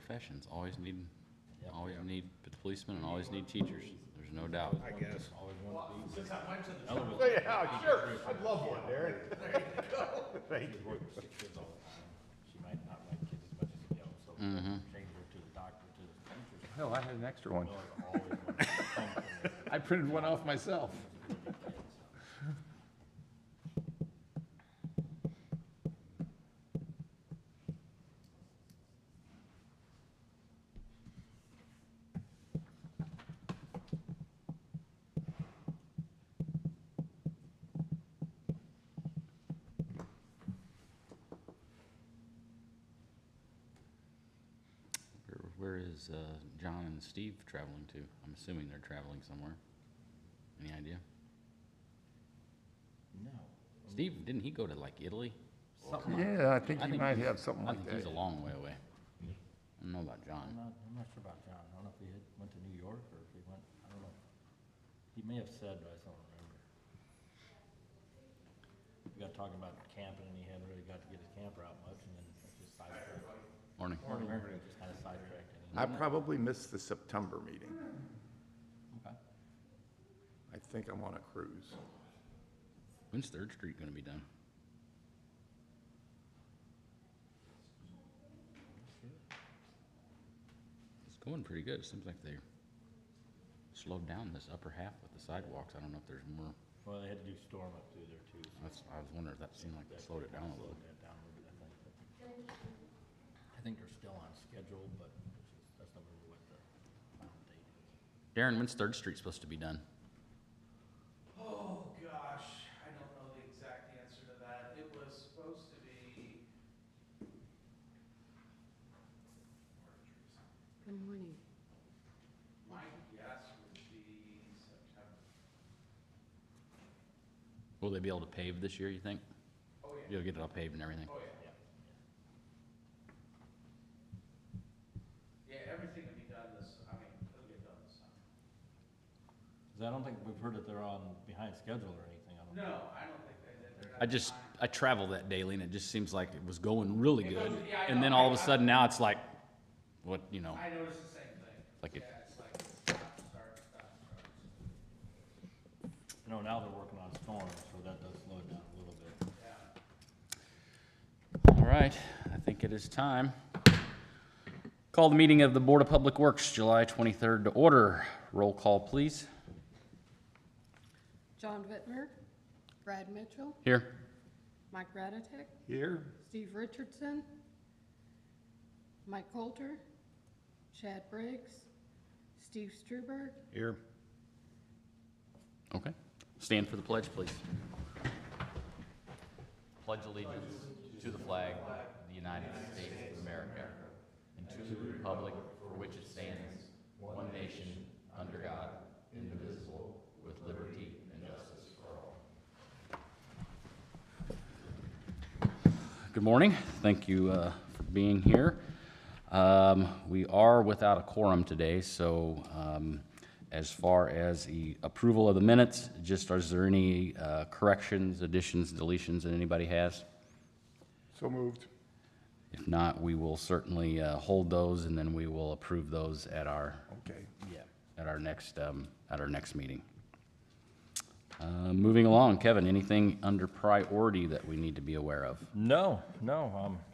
professions. Always need policemen and always need teachers. There's no doubt. I guess. Always wanted to be. Since I went to the Yeah, sure. I'd love one, Darren. Thank you. Work with 6 kids all the time. She might not like kids as much as the other, so change her to the doctor, to the teacher. Hell, I had an extra one. Always wanted to come from there. I printed one off myself. Where is John and Steve traveling to? I'm assuming they're traveling somewhere. Any idea? No. Steve, didn't he go to like Italy? Something like Yeah, I think you might he's- have something I like think that. he's a long way away. I don't know about John. I'm not sure about John. I don't know if he went to New York or if he went, I don't know. He may have said, but I just don't remember. We got talking about camping and he hadn't really got to get his camper out much and then it just sidetracked. Morning. Just kind of sidetracked. I probably missed the September meeting. Okay. I think I'm on a cruise. When's Third Street gonna be done? It's going pretty good. It seems like they slowed down this upper half with the sidewalks. I don't know if there's more. Well, they had to do storm up through there too. So I was wondering if that seemed like they slowed it down a little. slowed that down a little bit, I think. I think they're still on schedule, but that's not really what the final date is. Darren, when's Third Street supposed to be done? Oh, gosh, I don't know the exact answer to that. It was supposed to be. Good morning. My guess would be September. Will they be able to pave this year, you think? Oh, yeah. You'll get it all paved and everything? Oh, yeah. Yeah, everything will be done it'll get done this summer. 'Cause I don't think we've heard that they're on behind schedule or anything. I don't No, I don't think they're not. I travel that daily and it just seems like it was going really It good. goes- yeah, I And then know. all of a sudden now it's like, what, I noticed the same thing. Like it- Yeah, it's like stop, start. I know now they're working on storm, so that does slow it down a little bit. Yeah. all right, I think it is time. Call the meeting of the Board of Public Works, July 23rd to order. Roll call, please. John Whitmer, Brad Mitchell, Here. Mike Ratatek, Here? Steve Richardson, Mike Coulter, Chad Briggs, Steve Struberg, Here. Okay. Stand for the pledge, please. Pledge allegiance to the flag of the United States of America and to the republic for which it stands, one nation, under God, indivisible, with liberty and justice for all. Good morning. Thank you for being here. We are without a quorum today, so as far as the approval of the minutes, just is there any corrections, additions, deletions that anybody has? So moved. If not, we will certainly hold those, and then we will approve those at our Okay. at our next meeting. Moving along, Kevin, anything under priority that we need to be aware of? No,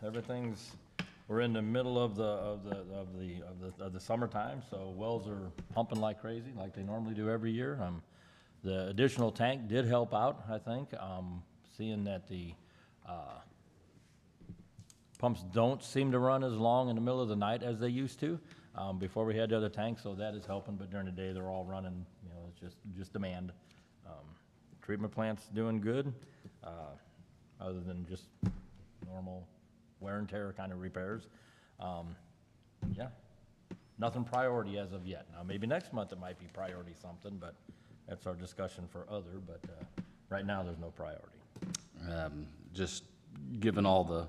everything's, we're in the middle of the summertime, so wells are pumping like crazy, like they normally do every year. The additional tank did help out, I think, seeing that the, pumps don't seem to run as long in the middle of the night as they used to, before we had the other tanks, so that is helping, but during the day, they're all running, it's just demand. Treatment plant's doing good, other than just normal wear and tear kind of repairs. Yeah, nothing priority as of yet. Now, maybe next month it might be priority something, but that's our discussion for other, but right now, there's no priority. Just given all the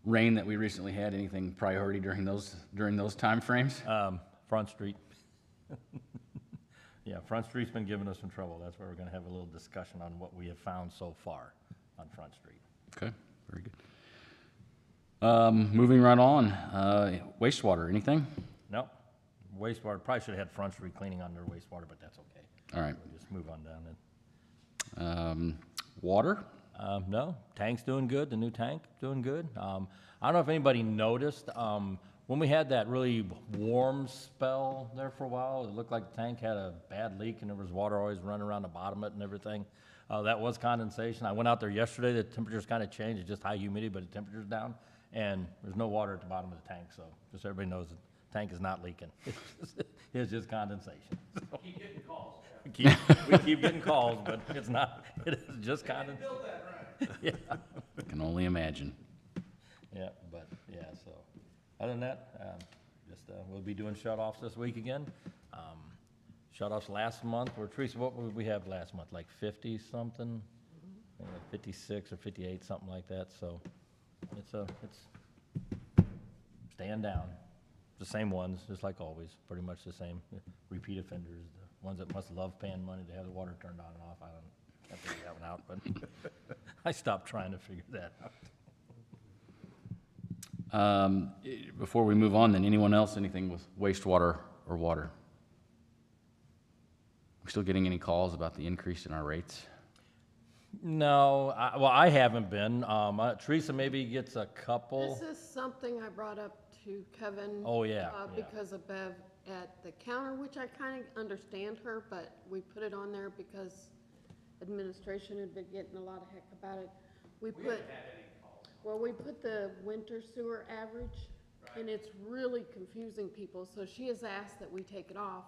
rain that we recently had, anything priority during those timeframes? Front Street. Yeah, Front Street's been giving us some trouble. That's where we're gonna have a little discussion on what we have found so far on Front Street. Okay, very good. Moving right on, wastewater, anything? No, wastewater, probably should have had Front Street cleaning on their wastewater, but that's okay. All right. We'll just move on down then. Water? No, tank's doing good, the new tank doing good. I don't know if anybody noticed, when we had that really warm spell there for a while, it looked like the tank had a bad leak and there was water always running around the bottom of it and everything. That was condensation. I went out there yesterday, the temperature's kind of changed, it's just high humidity, but the temperature's down, and there's no water at the bottom of the tank, so just so everybody knows, the tank is not leaking. It's just condensation. Keep getting calls, Jeff. We keep getting calls, but it's not, it is just condensation. Build that right. Yeah. Can only imagine. Yeah, but, yeah, so, other than that, we'll be doing shut-offs this week again. Shut-offs last month, where Teresa, what would we have last month, like 50-something? Maybe like 56 or 58, something like that, so it's staying down. The same ones, just like always, pretty much the same. Repeat offenders, the ones that must love paying money to have the water turned on and off, can't figure that one out, but I stopped trying to figure that out. Before we move on, then, anyone else, anything with wastewater or water? We still getting any calls about the increase in our rates? No, I haven't been. Teresa maybe gets a couple. This is something I brought up to Kevin. Oh, yeah, yeah. Because of Bev at the counter, which I kind of understand her, but we put it on there because administration had been getting a lot of heck about it. We put the winter sewer average, and it's really confusing people, so she has asked that we take it off.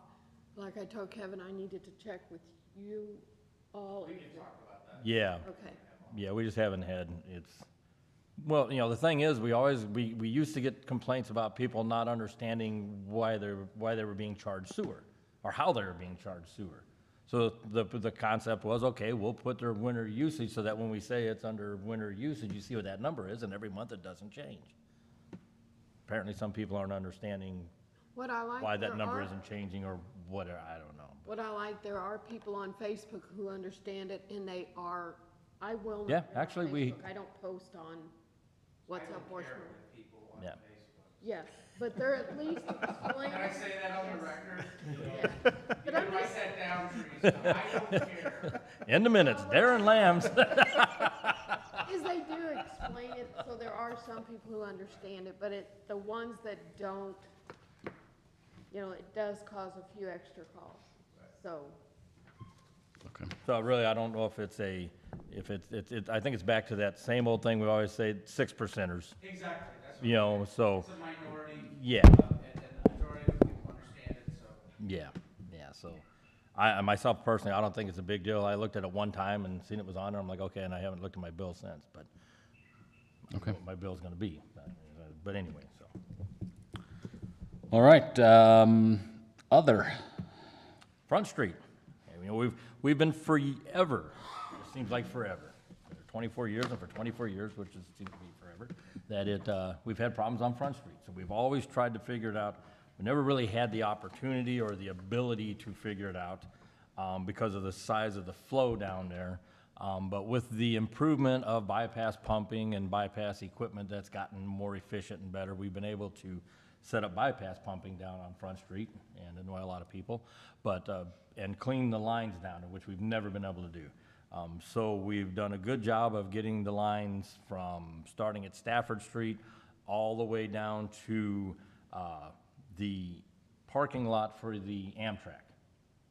Like I told Kevin, I needed to check with you all. We can talk about that. Yeah, Okay. yeah, we just haven't had, well, the thing is, we used to get complaints about people not understanding why they were being charged sewer, or how they were being charged sewer. So the concept was, okay, we'll put their winter usage so that when we say it's under winter usage, you see what that number is, and every month it doesn't change. Apparently, some people aren't understanding What I like. why that there number are- isn't changing, or whatever, I don't know. What I like, there are people on Facebook who understand it, and they are, I will. not Yeah, get on actually, Facebook. I don't post on what's up Washburn. People on Yeah. Facebook. Yes, but they're at least explaining. Can I say that on the record? Yeah. You But can I'm write just, that down, Teresa. I don't care. In the minutes, Darren Lambs. is they do explain it, so there are some people who understand it, but the ones that don't, it does cause a few extra calls, so. Okay. So really, I don't know if I think it's back to that same old thing we always say, 6%ers, Exactly, that's what so, it's a minority. yeah, And the majority of people understand it, so. yeah, so. I myself personally, I don't think it's a big deal. I looked at it one time and seen it was on there, I'm like, okay, and I haven't looked at my bill since, but Okay. what my bill's gonna be, but anyway, so. All right, other. Front Street. We've been forever, it seems like forever, for 24 years, and for 24 years, which seems to be forever, that we've had problems on Front Street. So we've always tried to figure it out. We never really had the opportunity or the ability to figure it out because of the size of the flow down there. But with the improvement of bypass pumping and bypass equipment that's gotten more efficient and better, we've been able to set up bypass pumping down on Front Street and annoy a lot of people, but and clean the lines down, which we've never been able to do. So we've done a good job of getting the lines from starting at Stafford Street all the way down to the parking lot for the Amtrak.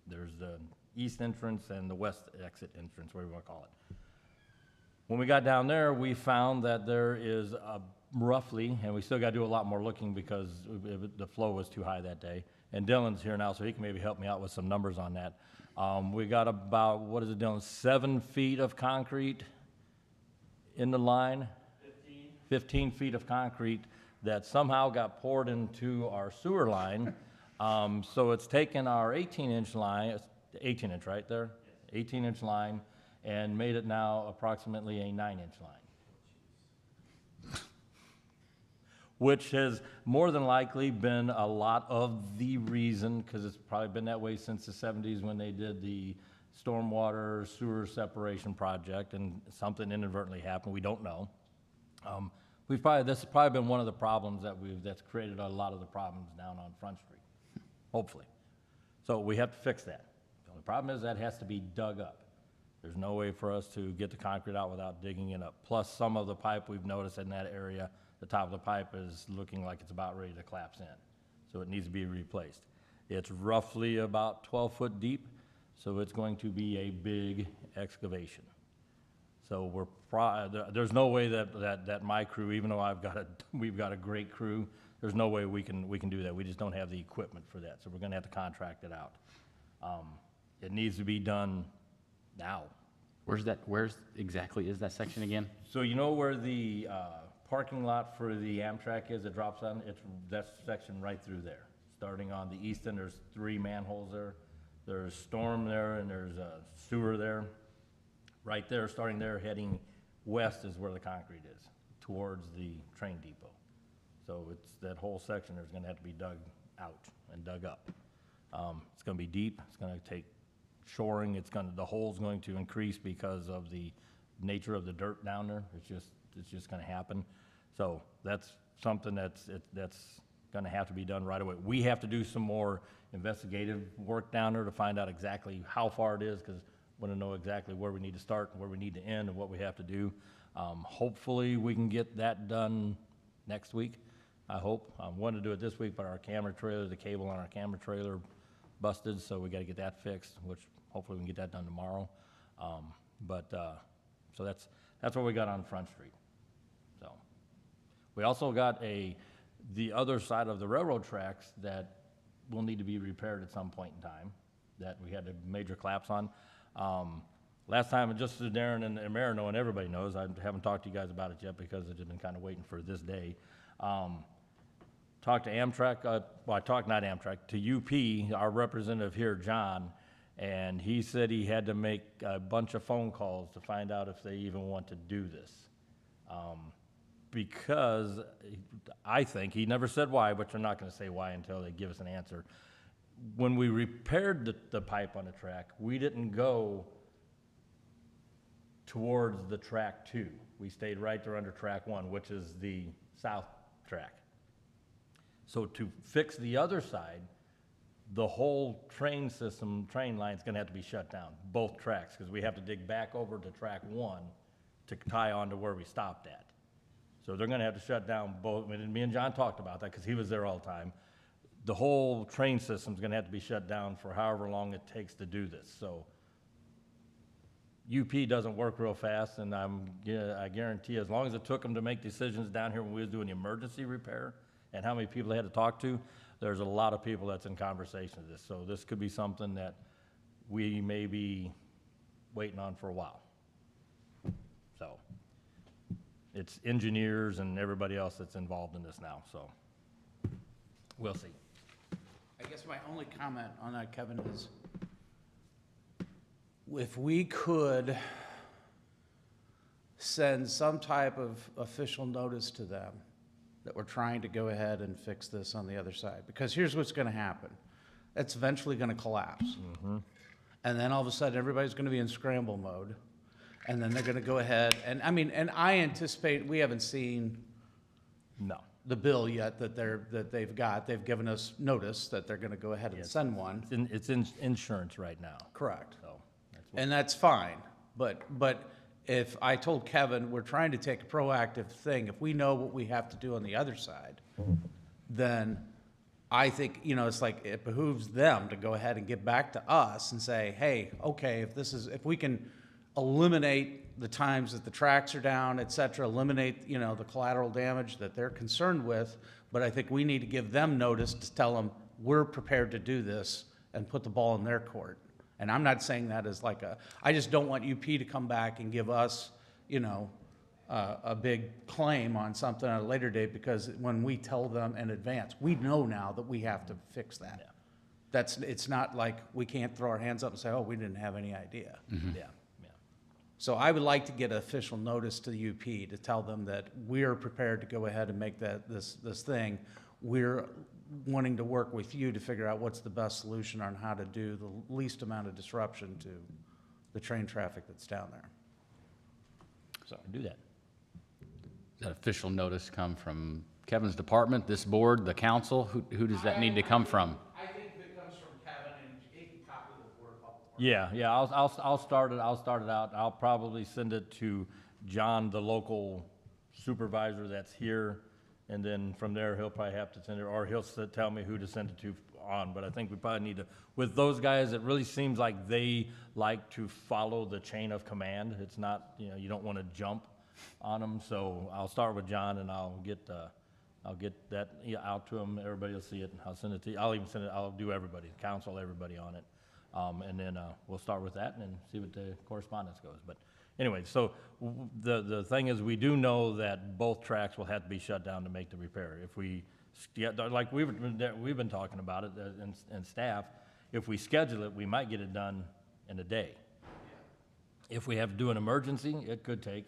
There's the east entrance and the west exit entrance, whatever you want to call it. When we got down there, we found that there is roughly, and we still got to do a lot more looking because the flow was too high that day. And Dylan's here now, so he can maybe help me out with some numbers on that. We got about, what is it, Dylan, 7 feet of concrete in the line? 15 feet of concrete that somehow got poured into our sewer line. So it's taken our 18-inch line, 18-inch right there? 18-inch line, and made it now approximately a 9-inch line. Which has more than likely been a lot of the reason, because it's probably been that way since the 70s when they did the stormwater sewer separation project, and something inadvertently happened, we don't know. this has probably been one of the problems that's created a lot of the problems down on Front Street, hopefully. So we have to fix that. The only problem is that has to be dug up. There's no way for us to get the concrete out without digging it up. Plus, some of the pipe we've noticed in that area, the top of the pipe is looking like it's about ready to collapse in. So it needs to be replaced. It's roughly about 12 foot deep, so it's going to be a big excavation. So there's no way that my crew, even though we've got a great crew, there's no way we can do that. We just don't have the equipment for that, so we're gonna have to contract it out. It needs to be done now. Where's exactly is that section again? So you know where the parking lot for the Amtrak is, it drops on, that section right through there. Starting on the east end, there's 3 manholes there. There's storm there and there's a sewer there. Right there, starting there, heading west is where the concrete is, towards the train depot. So it's that whole section there's gonna have to be dug out and dug up. It's gonna be deep, it's gonna take shoring, the hole's going to increase because of the nature of the dirt down there. It's just gonna happen. So that's something that's gonna have to be done right away. We have to do some more investigative work down there to find out exactly how far it is, because we want to know exactly where we need to start and where we need to end and what we have to do. Hopefully we can get that done next week, I hope. I wanted to do it this week, but our camera trailer, the cable on our camera trailer busted, so we gotta get that fixed, which hopefully we can get that done tomorrow. So that's what we got on Front Street. So, we also got the other side of the railroad tracks that will need to be repaired at some point in time, that we had a major collapse on. Last time, just so Darren and Mayor know, and everybody knows, I haven't talked to you guys about it yet because I've been kind of waiting for this day. Talked to Amtrak, not Amtrak, to UP, our representative here, John, and he said he had to make a bunch of phone calls to find out if they even want to do this. Because I think, he never said why, but they're not gonna say why until they give us an answer. When we repaired the pipe on the track, we didn't go towards the track 2. We stayed right there under track 1, which is the south track. So to fix the other side, the whole train line's gonna have to be shut down, both tracks, because we have to dig back over to track 1 to tie on to where we stopped at. So they're gonna have to shut down both, and me and John talked about that, because he was there all the time. The whole train system's gonna have to be shut down for however long it takes to do this, so. UP doesn't work real fast, and I guarantee as long as it took them to make decisions down here when we was doing the emergency repair, and how many people they had to talk to, there's a lot of people that's in conversation with this, so this could be something that we may be waiting on for a while. So, it's engineers and everybody else that's involved in this now, so, we'll see. I guess my only comment on that, Kevin, is if we could send some type of official notice to them that we're trying to go ahead and fix this on the other side, because here's what's gonna happen. It's eventually gonna collapse. And then all of a sudden, everybody's gonna be in scramble mode. And then they're gonna go ahead, and I anticipate, we haven't seen No. the bill yet that they've got. They've given us notice that they're gonna go ahead and send one. It's in insurance right now, Correct. so, that's what, And that's fine, but if I told Kevin, we're trying to take a proactive thing, if we know what we have to do on the other side, then I think, it's like, it behooves them to go ahead and get back to us and say, hey, okay, if we can eliminate the times that the tracks are down, et cetera, eliminate, the collateral damage that they're concerned with, but I think we need to give them notice to tell them, we're prepared to do this and put the ball in their court. And I'm not saying that as I just don't want UP to come back and give us, a big claim on something at a later date, because when we tell them in advance, we know now that we have to fix that. Yeah. It's not like we can't throw our hands up and say, oh, we didn't have any idea. yeah. So I would like to get official notice to the UP to tell them that we're prepared to go ahead and make this thing. We're wanting to work with you to figure out what's the best solution on how to do the least amount of disruption to the train traffic that's down there. So, Do that. does that official notice come from Kevin's department, this board, the council? Who does that need to come from? I think if it comes from Kevin and he can copy the Board of Public Works. Yeah, I'll start it out. I'll probably send it to John, the local supervisor that's here, and then from there, he'll probably have to send it, or he'll tell me who to send it to on, but I think we probably need to, with those guys, it really seems like they like to follow the chain of command. It's not, you don't want to jump on them, so I'll start with John, and I'll get that out to him, everybody will see it, and I'll send it to you, I'll do everybody, council, everybody on it. And then, we'll start with that and then see what the correspondence goes, but anyway, so the thing is, we do know that both tracks will have to be shut down to make the repair. If we, like we've been talking about it, and staff, if we schedule it, we might get it done in a day. If we have to do an emergency, it could take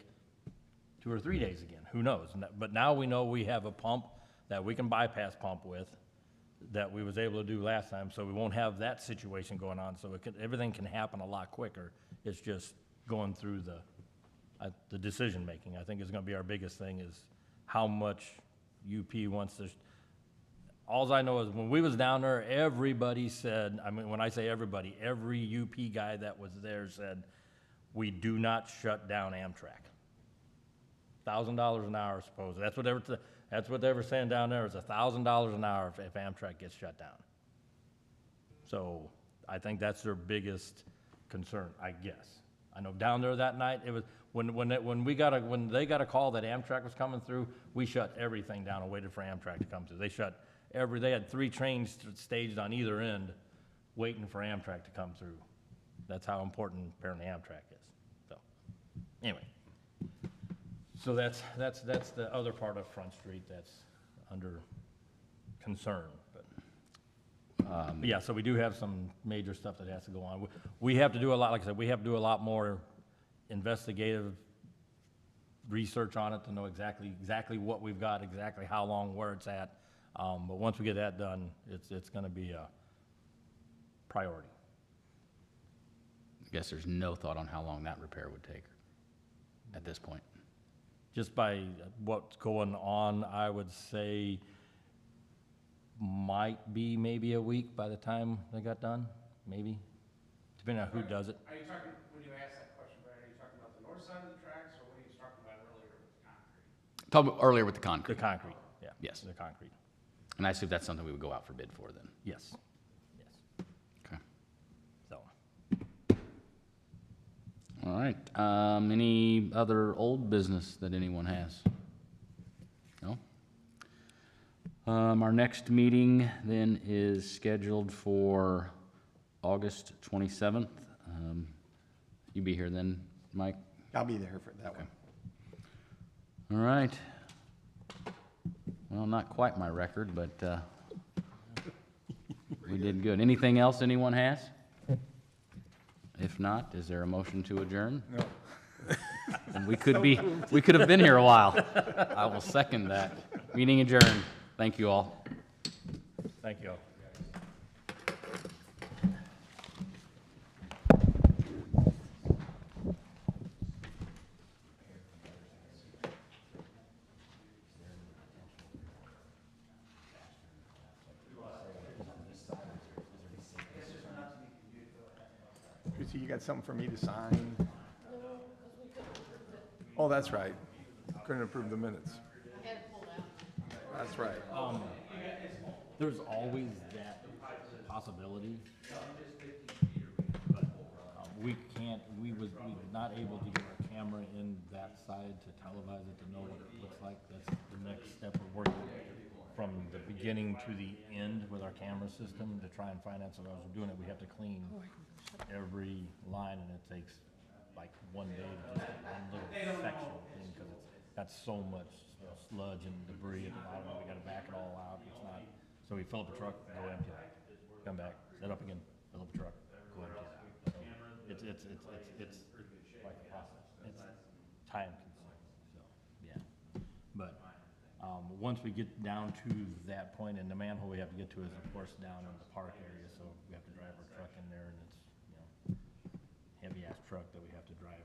2 or 3 days again, who knows? But now we know we have a pump that we can bypass pump with, that we was able to do last time, so we won't have that situation going on, so everything can happen a lot quicker. It's just going through the decision-making, I think is gonna be our biggest thing, is how much UP wants to. Alls I know is when we was down there, everybody said, I mean, when I say everybody, every UP guy that was there said, we do not shut down Amtrak. $1,000 an hour, supposedly. That's what they were saying down there, is $1,000 an hour if Amtrak gets shut down. So I think that's their biggest concern, I guess. I know down there that night, it was, when they got a call that Amtrak was coming through, we shut everything down and waited for Amtrak to come through. They had 3 trains staged on either end, waiting for Amtrak to come through. That's how important apparently Amtrak is. So, anyway. So that's the other part of Front Street that's under concern, but. But yeah, so we do have some major stuff that has to go on. We have to do a lot, like I said, we have to do a lot more investigative research on it to know exactly what we've got, exactly how long, where it's at. But once we get that done, it's gonna be a priority. I guess there's no thought on how long that repair would take at this point. Just by what's going on, I would say might be maybe a week by the time they got done, maybe, depending on who does it. Are you talking, when you ask that question, Brad, are you talking about the north side of the tracks, or what are you talking about earlier with the concrete? Talk about earlier with the The concrete, concrete, yeah. Yes. The concrete, and I assume that's something we would go out for bid for then. yes, Okay. so. All right, any other old business that anyone has? No? Our next meeting then is scheduled for August 27th. You be here then, Mike? I'll be there for that one. All right. Well, not quite my record, but we did good. Anything else anyone has? If not, is there a motion to adjourn? No. And we could have been here a while. I will second that. Meeting adjourned. Thank you all. Thank you all. Chrissy, you got something for me to sign? Oh, that's right. Couldn't approve the minutes. That's right. There's always that possibility, but we're not able to get our camera in that side to televise it to know what it looks like. That's the next step we're working from the beginning to the end with our camera system to try and find out. So as we're doing it, we have to clean every line, and it takes like 1 day to just get one little section clean because it's got so much sludge and debris at the bottom. We got to back it all out. It's not. So we fill up a truck, go empty it, come back, set up again, fill up a truck, go empty it. So it's like a process. It's time consuming. So yeah, but once we get down to that point, and the manhole we have to get to is of course down in the park area. So we have to drive our truck in there, and it's heavy ass truck that we have to drive